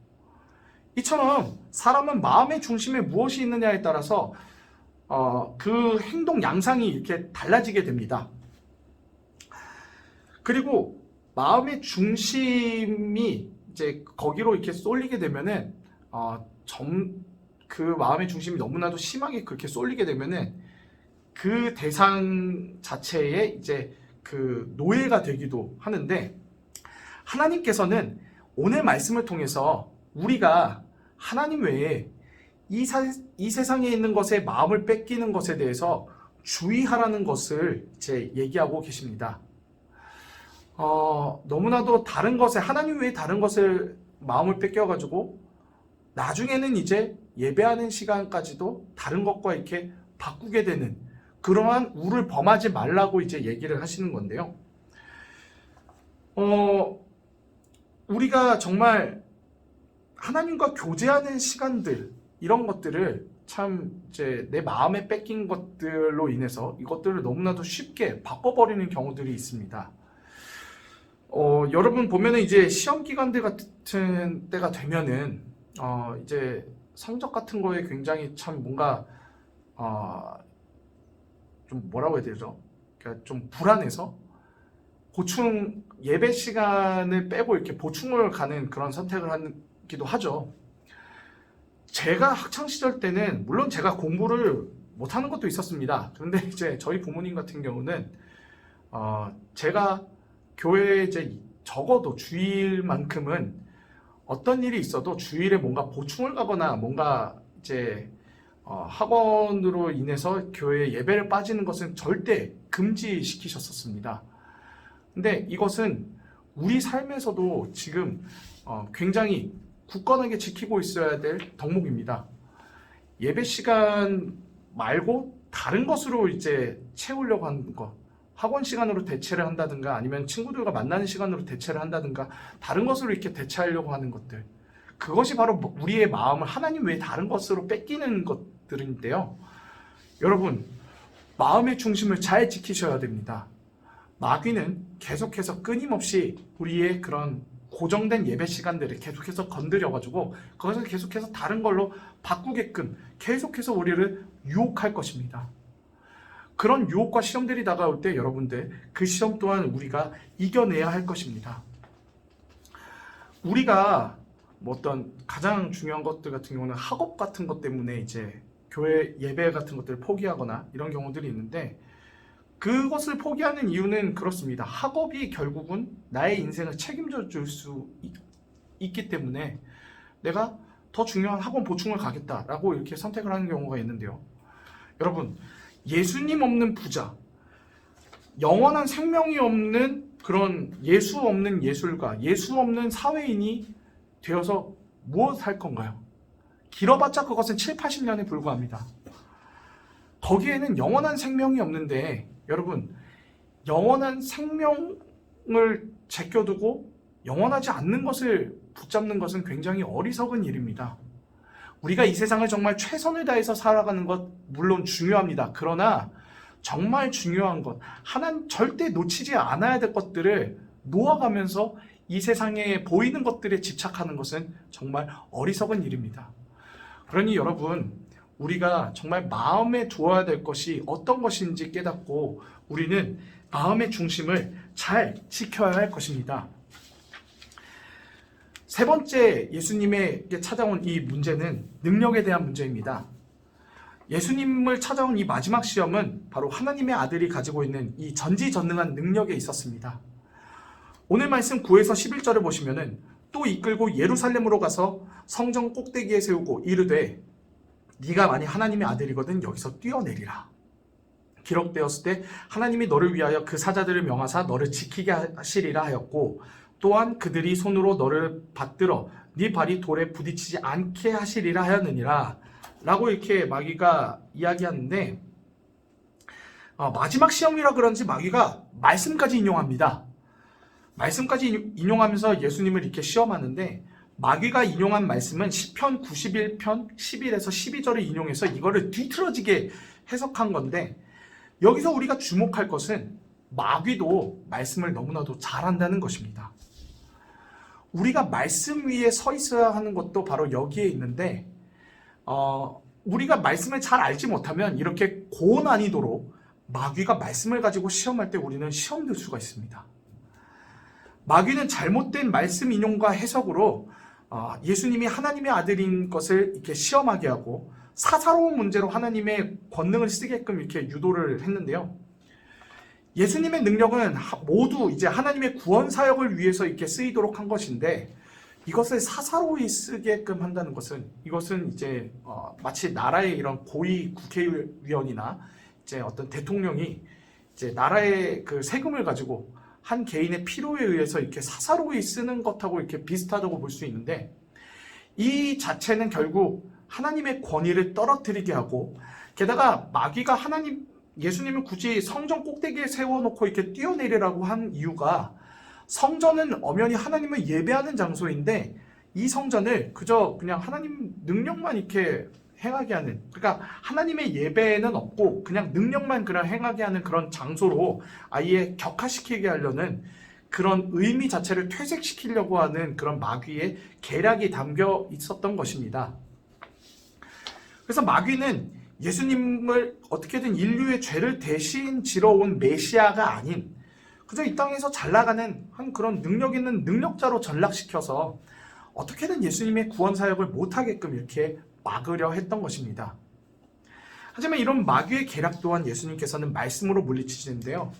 [SPEAKER 4] 이처럼 사람은 마음의 중심에 무엇이 있느냐에 따라서 그 행동 양상이 이렇게 달라지게 됩니다. 그리고 마음의 중심이 이제 거기로 이렇게 쏠리게 되면은 그 마음의 중심이 너무나도 심하게 그렇게 쏠리게 되면은 그 대상 자체에 이제 그 노예가 되기도 하는데, 하나님께서는 오늘 말씀을 통해서 우리가 하나님 외에 이 세상에 있는 것에 마음을 뺏기는 것에 대해서 주의하라는 것을 이제 얘기하고 계십니다. 너무나도 다른 것에, 하나님 외에 다른 것을 마음을 뺏겨가지고 나중에는 이제 예배하는 시간까지도 다른 것과 이렇게 바꾸게 되는 그러한 우를 범하지 말라고 이제 얘기를 하시는 건데요. 우리가 정말 하나님과 교제하는 시간들, 이런 것들을 참 이제 내 마음에 뺏긴 것들로 인해서 이것들을 너무나도 쉽게 바꿔버리는 경우들이 있습니다. 여러분 보면은 이제 시험 기간들 같은 때가 되면은 이제 성적 같은 거에 굉장히 참 뭔가 좀 뭐라고 해야 되죠? 그러니까 좀 불안해서 예배 시간을 빼고 이렇게 보충을 가는 그런 선택을 하기도 하죠. 제가 학창 시절 때는 물론 제가 공부를 못하는 것도 있었습니다. 그런데 이제 저희 부모님 같은 경우는 제가 교회에 이제 적어도 주일만큼은 어떤 일이 있어도 주일에 뭔가 보충을 가거나 뭔가 이제 학원으로 인해서 교회 예배를 빠지는 것은 절대 금지시키셨었습니다. 근데 이것은 우리 삶에서도 지금 굉장히 굳건하게 지키고 있어야 될 덕목입니다. 예배 시간 말고 다른 것으로 이제 채우려고 하는 것, 학원 시간으로 대체를 한다든가 아니면 친구들과 만나는 시간으로 대체를 한다든가 다른 것으로 이렇게 대체하려고 하는 것들, 그것이 바로 우리의 마음을 하나님 외에 다른 것으로 뺏기는 것들인데요. 여러분, 마음의 중심을 잘 지키셔야 됩니다. 마귀는 계속해서 끊임없이 우리의 그런 고정된 예배 시간들을 계속해서 건드려가지고 그것을 계속해서 다른 걸로 바꾸게끔 계속해서 우리를 유혹할 것입니다. 그런 유혹과 시험들이 다가올 때 여러분들 그 시험 또한 우리가 이겨내야 할 것입니다. 우리가 뭐 어떤 가장 중요한 것들 같은 경우는 학업 같은 것 때문에 이제 교회 예배 같은 것들을 포기하거나 이런 경우들이 있는데, 그것을 포기하는 이유는 그렇습니다. 학업이 결국은 나의 인생을 책임져 줄 수 있기 때문에 내가 더 중요한 학원 보충을 가겠다라고 이렇게 선택을 하는 경우가 있는데요. 여러분, 예수님 없는 부자, 영원한 생명이 없는 그런 예수 없는 예술가, 예수 없는 사회인이 되어서 무엇 할 건가요? 길어봤자 그것은 7, 80년에 불과합니다. 거기에는 영원한 생명이 없는데, 여러분, 영원한 생명을 제껴두고 영원하지 않는 것을 붙잡는 것은 굉장히 어리석은 일입니다. 우리가 이 세상을 정말 최선을 다해서 살아가는 것 물론 중요합니다. 그러나 정말 중요한 것, 하나님 절대 놓치지 않아야 될 것들을 놓아가면서 이 세상에 보이는 것들에 집착하는 것은 정말 어리석은 일입니다. 그러니 여러분, 우리가 정말 마음에 두어야 될 것이 어떤 것인지 깨닫고 우리는 마음의 중심을 잘 지켜야 할 것입니다. 세 번째 예수님에게 찾아온 이 문제는 능력에 대한 문제입니다. 예수님을 찾아온 이 마지막 시험은 바로 하나님의 아들이 가지고 있는 이 전지전능한 능력에 있었습니다. 오늘 말씀 9에서 11절을 보시면은 또 이끌고 예루살렘으로 가서 성전 꼭대기에 세우고 이르되 네가 만일 하나님의 아들이거든 여기서 뛰어내리라. 기록되었을 때 하나님이 너를 위하여 그 사자들을 명하사 너를 지키게 하시리라 하였고, 또한 그들이 손으로 너를 받들어 네 발이 돌에 부딪히지 않게 하시리라 하였느니라 라고 이렇게 마귀가 이야기하는데, 마지막 시험이라 그런지 마귀가 말씀까지 인용합니다. 말씀까지 인용하면서 예수님을 이렇게 시험하는데, 마귀가 인용한 말씀은 시편 91편 11에서 12절을 인용해서 이거를 뒤틀어지게 해석한 건데, 여기서 우리가 주목할 것은 마귀도 말씀을 너무나도 잘한다는 것입니다. 우리가 말씀 위에 서 있어야 하는 것도 바로 여기에 있는데, 우리가 말씀을 잘 알지 못하면 이렇게 고난이도로 마귀가 말씀을 가지고 시험할 때 우리는 시험 들 수가 있습니다. 마귀는 잘못된 말씀 인용과 해석으로 예수님이 하나님의 아들인 것을 이렇게 시험하게 하고 사사로운 문제로 하나님의 권능을 쓰게끔 이렇게 유도를 했는데요. 예수님의 능력은 모두 이제 하나님의 구원 사역을 위해서 이렇게 쓰이도록 한 것인데, 이것을 사사로이 쓰게끔 한다는 것은, 이것은 이제 마치 나라의 이런 고위 국회의원이나 이제 어떤 대통령이 이제 나라의 그 세금을 가지고 한 개인의 필요에 의해서 이렇게 사사로이 쓰는 것하고 이렇게 비슷하다고 볼 수 있는데, 이 자체는 결국 하나님의 권위를 떨어뜨리게 하고, 게다가 마귀가 예수님을 굳이 성전 꼭대기에 세워놓고 이렇게 뛰어내리라고 한 이유가, 성전은 엄연히 하나님을 예배하는 장소인데 이 성전을 그저 그냥 하나님 능력만 이렇게 행하게 하는, 그러니까 하나님의 예배는 없고 그냥 능력만 그냥 행하게 하는 그런 장소로 아예 격화시키게 하려는 그런 의미 자체를 퇴색시키려고 하는 그런 마귀의 계략이 담겨 있었던 것입니다. 그래서 마귀는 예수님을 어떻게든 인류의 죄를 대신 지러온 메시아가 아닌 그저 이 땅에서 잘 나가는 한 그런 능력 있는 능력자로 전락시켜서 어떻게든 예수님의 구원 사역을 못하게끔 이렇게 막으려 했던 것입니다. 하지만 이런 마귀의 계략 또한 예수님께서는 말씀으로 물리치시는데요.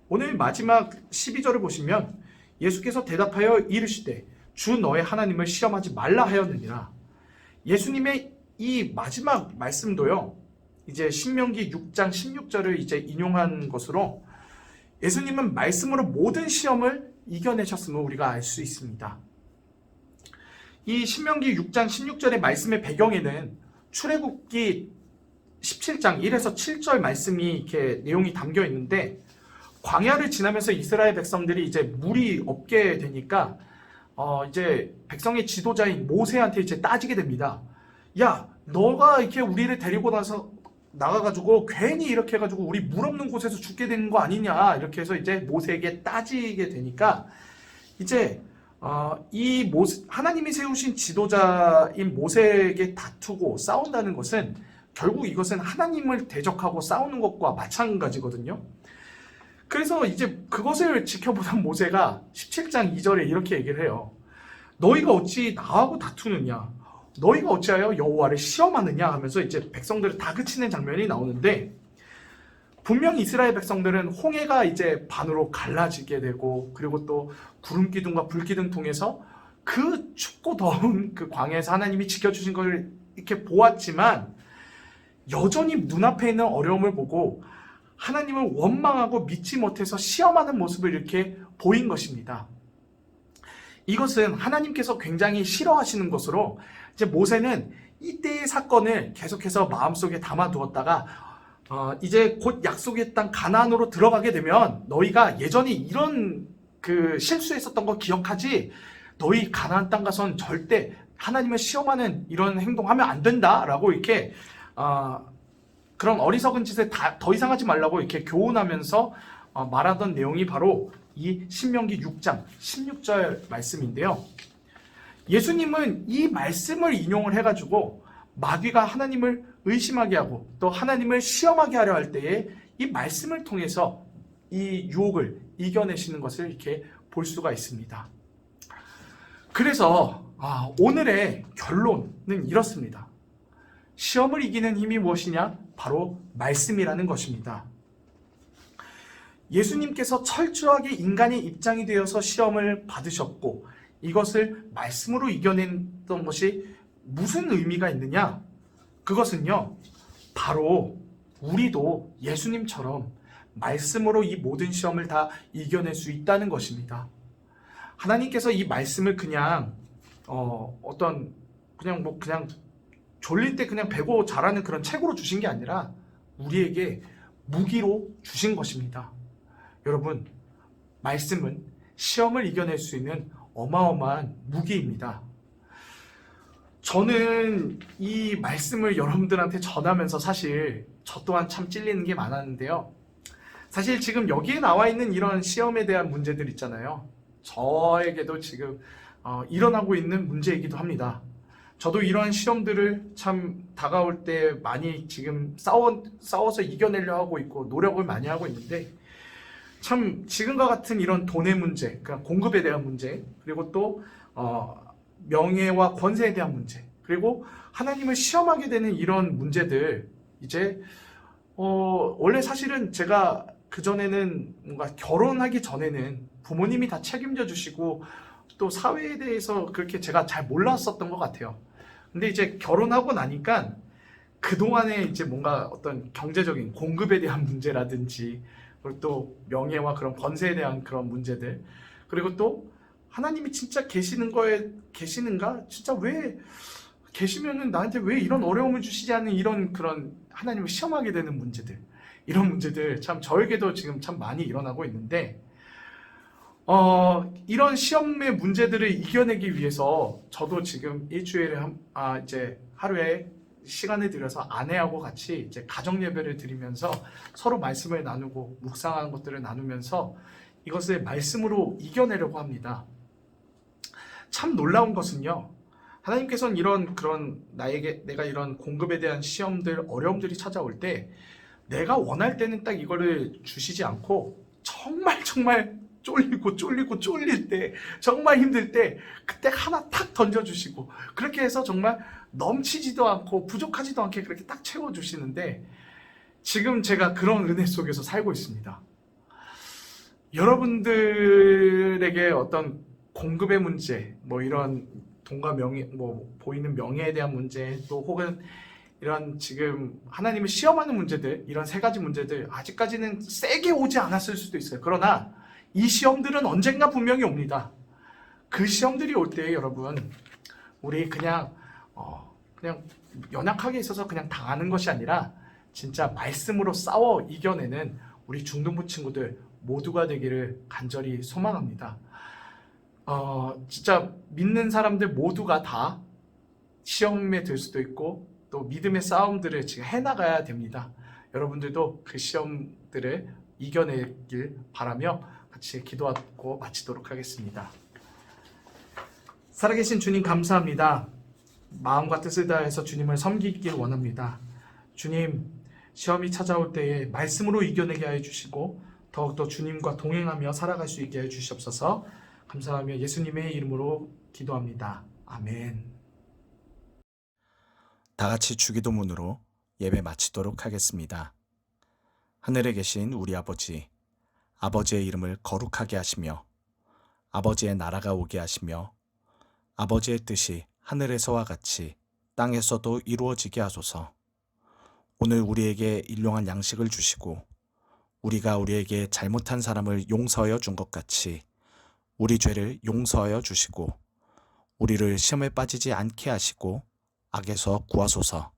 [SPEAKER 4] 오늘 마지막 12절을 보시면 예수께서 대답하여 이르시되 주 너의 하나님을 시험하지 말라 하였느니라. 예수님의 이 마지막 말씀도요, 이제 신명기 6장 16절을 이제 인용한 것으로 예수님은 말씀으로 모든 시험을 이겨내셨음을 우리가 알 수 있습니다. 이 신명기 6장 16절의 말씀의 배경에는 출애굽기 17장 1에서 7절 말씀이 이렇게 내용이 담겨 있는데, 광야를 지나면서 이스라엘 백성들이 이제 물이 없게 되니까 이제 백성의 지도자인 모세한테 이제 따지게 됩니다. 야, 너가 이렇게 우리를 데리고 나가가지고 괜히 이렇게 해가지고 우리 물 없는 곳에서 죽게 되는 거 아니냐, 이렇게 해서 이제 모세에게 따지게 되니까 이제 하나님이 세우신 지도자인 모세에게 다투고 싸운다는 것은 결국 이것은 하나님을 대적하고 싸우는 것과 마찬가지거든요. 그래서 이제 그것을 지켜보던 모세가 17장 2절에 이렇게 얘기를 해요. 너희가 어찌 나하고 다투느냐? 너희가 어찌하여 여호와를 시험하느냐? 하면서 이제 백성들을 다그치는 장면이 나오는데, 분명히 이스라엘 백성들은 홍해가 이제 반으로 갈라지게 되고, 그리고 또 구름 기둥과 불 기둥 통해서 그 춥고 더운 그 광야에서 하나님이 지켜주신 것을 이렇게 보았지만, 여전히 눈앞에 있는 어려움을 보고 하나님을 원망하고 믿지 못해서 시험하는 모습을 이렇게 보인 것입니다. 이것은 하나님께서 굉장히 싫어하시는 것으로, 이제 모세는 이때의 사건을 계속해서 마음속에 담아두었다가 이제 곧 약속의 땅 가나안으로 들어가게 되면 너희가 예전에 이런 그 실수했었던 거 기억하지? 너희 가나안 땅 가선 절대 하나님을 시험하는 이런 행동하면 안 된다라고 이렇게 그런 어리석은 짓을 더 이상 하지 말라고 이렇게 교훈하면서 말하던 내용이 바로 이 신명기 6장 16절 말씀인데요. 예수님은 이 말씀을 인용을 해가지고 마귀가 하나님을 의심하게 하고 또 하나님을 시험하게 하려 할 때에 이 말씀을 통해서 이 유혹을 이겨내시는 것을 이렇게 볼 수가 있습니다. 그래서 오늘의 결론은 이렇습니다. 시험을 이기는 힘이 무엇이냐? 바로 말씀이라는 것입니다. 예수님께서 철저하게 인간의 입장이 되어서 시험을 받으셨고 이것을 말씀으로 이겨냈던 것이 무슨 의미가 있느냐? 그것은요, 바로 우리도 예수님처럼 말씀으로 이 모든 시험을 다 이겨낼 수 있다는 것입니다. 하나님께서 이 말씀을 그냥 그냥 졸릴 때 그냥 배고 자라는 그런 책으로 주신 게 아니라 우리에게 무기로 주신 것입니다. 여러분, 말씀은 시험을 이겨낼 수 있는 어마어마한 무기입니다. 저는 이 말씀을 여러분들한테 전하면서 사실 저 또한 참 찔리는 게 많았는데요. 사실 지금 여기에 나와 있는 이런 시험에 대한 문제들 있잖아요. 저에게도 지금 일어나고 있는 문제이기도 합니다. 저도 이러한 시험들을 참 다가올 때 많이 지금 싸워서 이겨내려 하고 있고 노력을 많이 하고 있는데, 참 지금과 같은 이런 돈의 문제, 그러니까 공급에 대한 문제, 그리고 또 명예와 권세에 대한 문제, 그리고 하나님을 시험하게 되는 이런 문제들, 이제 원래 사실은 제가 그전에는 뭔가 결혼하기 전에는 부모님이 다 책임져 주시고 또 사회에 대해서 그렇게 제가 잘 몰랐었던 것 같아요. 근데 이제 결혼하고 나니까 그동안에 이제 뭔가 어떤 경제적인 공급에 대한 문제라든지, 그리고 또 명예와 그런 권세에 대한 그런 문제들, 그리고 또 하나님이 진짜 계시는가? 진짜 왜 계시면은 나한테 왜 이런 어려움을 주시지 않는 이런 그런 하나님을 시험하게 되는 문제들, 이런 문제들 참 저에게도 지금 참 많이 일어나고 있는데, 이런 시험의 문제들을 이겨내기 위해서 저도 지금 일주일에 이제 하루에 시간을 들여서 아내하고 같이 이제 가정 예배를 드리면서 서로 말씀을 나누고 묵상하는 것들을 나누면서 이것을 말씀으로 이겨내려고 합니다. 참 놀라운 것은요, 하나님께서는 내가 이런 공급에 대한 시험들, 어려움들이 찾아올 때 내가 원할 때는 딱 이거를 주시지 않고 정말 쫄릴 때, 정말 힘들 때 그때 하나 탁 던져주시고, 그렇게 해서 정말 넘치지도 않고 부족하지도 않게 그렇게 딱 채워주시는데, 지금 제가 그런 은혜 속에서 살고 있습니다. 여러분들에게 어떤 공급의 문제, 뭐 이런 돈과 명예, 뭐 보이는 명예에 대한 문제, 또 혹은 이런 지금 하나님을 시험하는 문제들, 이런 세 가지 문제들 아직까지는 세게 오지 않았을 수도 있어요. 그러나 이 시험들은 언젠가 분명히 옵니다. 그 시험들이 올 때 여러분, 우리 그냥 연약하게 있어서 그냥 당하는 것이 아니라 진짜 말씀으로 싸워 이겨내는 우리 중등부 친구들 모두가 되기를 간절히 소망합니다. 진짜 믿는 사람들 모두가 다 시험에 들 수도 있고 또 믿음의 싸움들을 지금 해나가야 됩니다. 여러분들도 그 시험들을 이겨내길 바라며 같이 기도하고 마치도록 하겠습니다. 살아계신 주님 감사합니다. 마음과 뜻을 다해서 주님을 섬기길 원합니다. 주님, 시험이 찾아올 때에 말씀으로 이겨내게 하여 주시고 더욱더 주님과 동행하며 살아갈 수 있게 하여 주시옵소서. 감사하며 예수님의 이름으로 기도합니다. 아멘.
[SPEAKER 3] 다 같이 주기도문으로 예배 마치도록 하겠습니다. 하늘에 계신 우리 아버지, 아버지의 이름을 거룩하게 하시며 아버지의 나라가 오게 하시며 아버지의 뜻이 하늘에서와 같이 땅에서도 이루어지게 하소서. 오늘 우리에게 일용할 양식을 주시고 우리가 우리에게 잘못한 사람을 용서하여 준 것 같이 우리 죄를 용서하여 주시고 우리를 시험에 빠지지 않게 하시고 악에서 구하소서.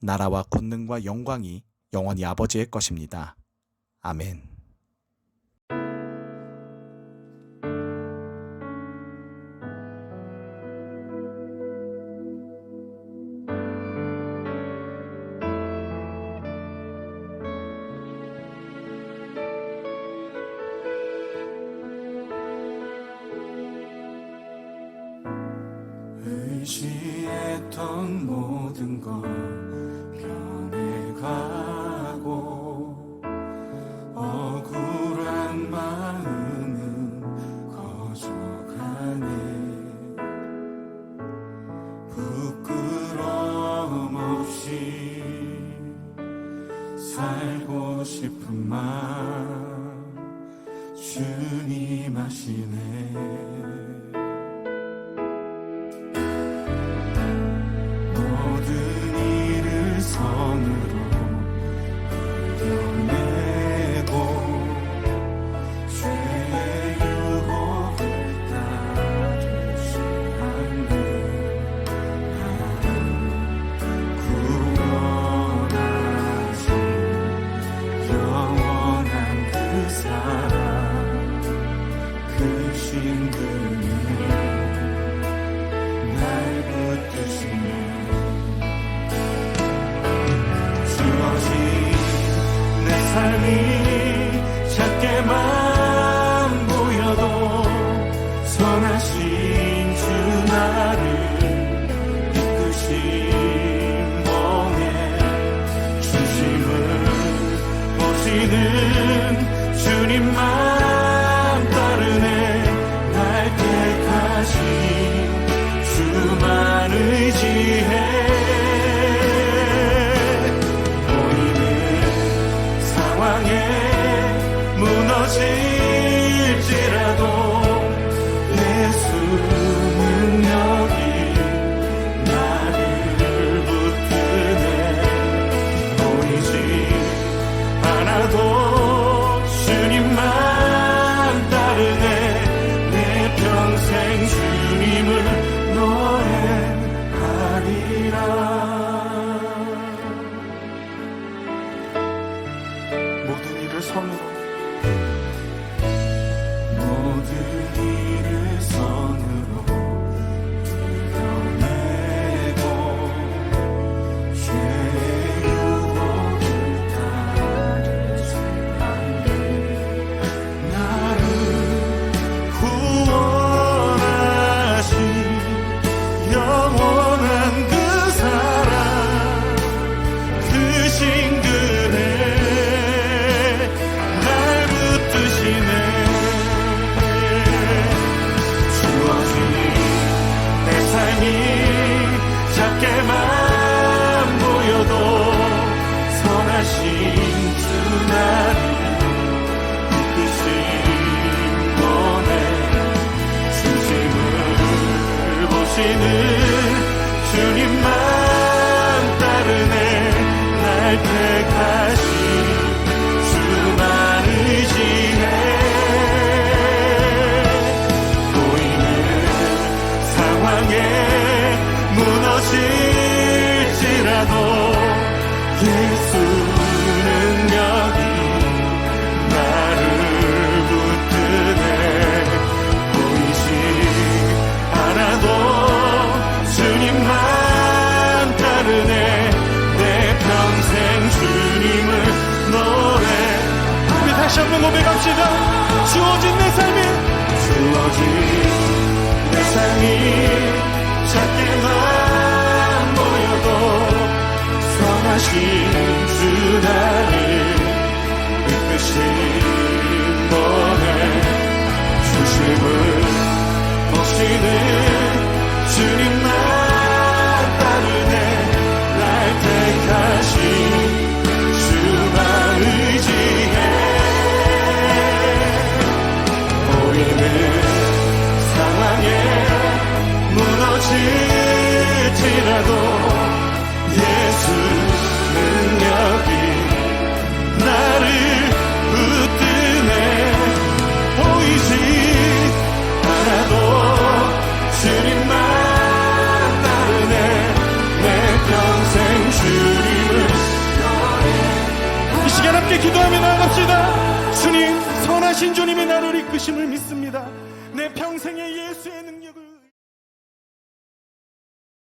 [SPEAKER 3] 나라와 권능과 영광이 영원히 아버지의 것입니다. 아멘.
[SPEAKER 5] 의지했던 모든 것 변해가고 억울한 마음은 커져가네. 부끄러움 없이 살고 싶은 마음 주님 아시네. 선으로 이겨내고 죄의 유혹을 따르지 않는 나를 구원하신 영원한 그 사랑 그 신분이 날 붙드시네. 내 삶이 작게만 보여도 선하신 주 나를 이끄신 몸에 중심을 보시는 주님만 따르네. 날 택하신 주만 의지해. 무너질지라도 예수는 여기 나를 붙드네. 보이지 않아도 주님만 따르네. 내 평생 주님을 노래하리라. 모든 일을 선으로 이겨내고 죄의 유혹을 따르지 않는 나를 구원하신 영원한 그 사랑 그 신근에 날 붙드시네. 작게만 보여도 선하신 주 나를 이끄신 몸에 중심을 보시는 주님만 따르네. 날 택하신 주만 의지해. 보이는 상황에 무너질지라도 예수는 여기 나를 붙드네. 보이지 않아도 주님만 따르네. 내 평생 주님을 노래. 우리 다시 한번 고백합시다. 주어진 내 삶이 작게만 보여도 선하신 택하신 주 나를 이끄신 번에 주심을 보시는 주님만 따르네. 날 택하신 주만 의지해. 보이는 상황에 무너질지라도 예수 능력이 나를 붙드네. 보이지 않아도 주님만 따르네. 내 평생 주님을
[SPEAKER 6] 이 시간 함께 기도하며 나아갑시다. 주님, 선하신 주님이 나를 이끄심을 믿습니다. 내 평생의 예수의 능력을